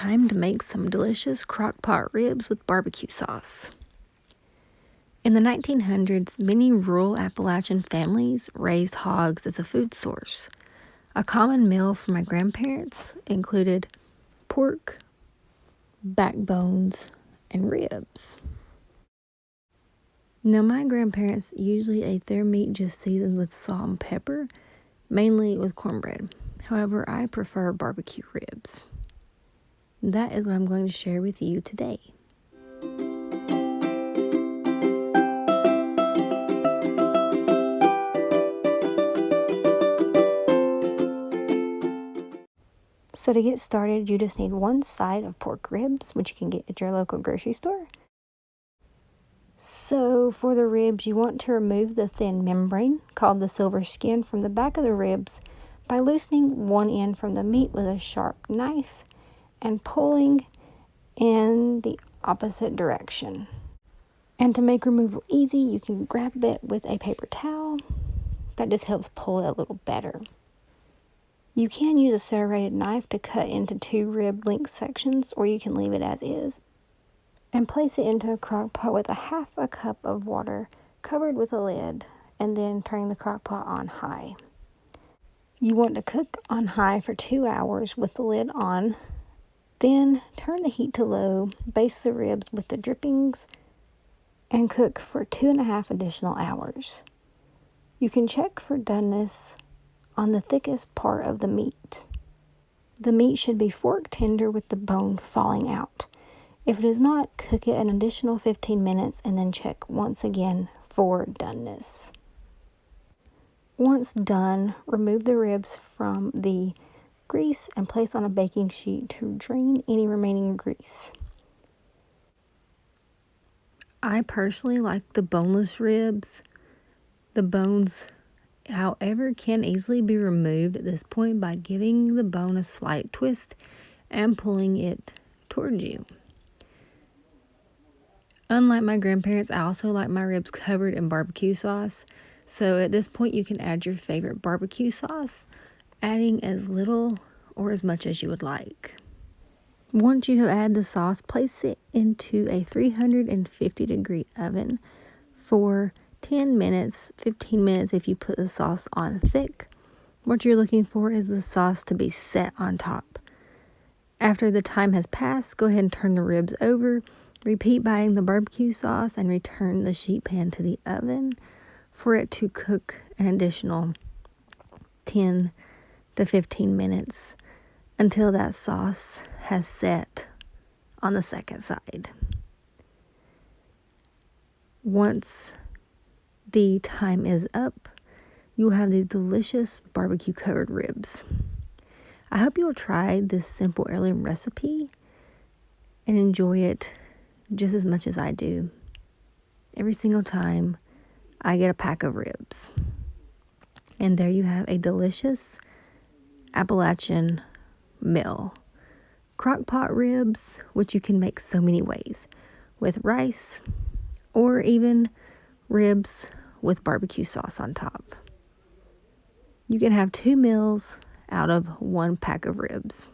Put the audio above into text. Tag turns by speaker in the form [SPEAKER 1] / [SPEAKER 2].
[SPEAKER 1] time to make some delicious crockpot ribs with barbecue sauce. In the 1900s, many rural Appalachian families raised hogs as a food source. A common meal for my grandparents included pork, backbones, and ribs. Now, my grandparents usually ate their meat just seasoned with salt and pepper, mainly with cornbread. However, I prefer barbecue ribs. That is what I'm going to share with you today. So to get started, you just need one side of pork ribs, which you can get at your local grocery store. So for the ribs, you want to remove the thin membrane, called the silver skin, from the back of the ribs by loosening one end from the meat with a sharp knife and pulling in the opposite direction. And to make removal easy, you can grab it with a paper towel. That just helps pull it a little better. You can use a serrated knife to cut into 2 rib length sections, or you can leave it as is. And place it into a crock pot with a half a cup of water covered with a lid, and then turn the crock pot on high. You want to cook on high for 2 hours with the lid on. Then turn the heat to low, baste the ribs with the drippings, and cook for 2.5 additional hours. You can check for doneness on the thickest part of the meat. The meat should be fork tender with the bone falling out. If it is not, cook it an additional 15 minutes and then check once again for doneness. Once done, remove the ribs from the grease and place on a baking sheet to drain any remaining grease. I personally like the boneless ribs. The bones, however, can easily be removed at this point by giving the bone a slight twist and pulling it towards you. Unlike my grandparents, I also like my ribs covered in barbecue sauce. So at this point, you can add your favorite barbecue sauce, adding as little or as much as you would like. Once you have added the sauce, place it into a 350-degree oven for 10 minutes, 15 minutes if you put the sauce on thick. What you're looking for is the sauce to be set on top. After the time has passed, go ahead and turn the ribs over. Repeat by adding the barbecue sauce and return the sheet pan to the oven for it to cook an additional 10 to 15 minutes until that sauce has set on the second side. Once the time is up, you will have these delicious barbecue covered ribs. I hope you will try this simple heirloom recipe and enjoy it just as much as I do. Every single time I get a pack of ribs. And there you have a delicious Appalachian meal. Crockpot ribs, which you can make so many ways, with rice or even ribs with barbecue sauce on top. You can have 2 meals out of 1 pack of ribs.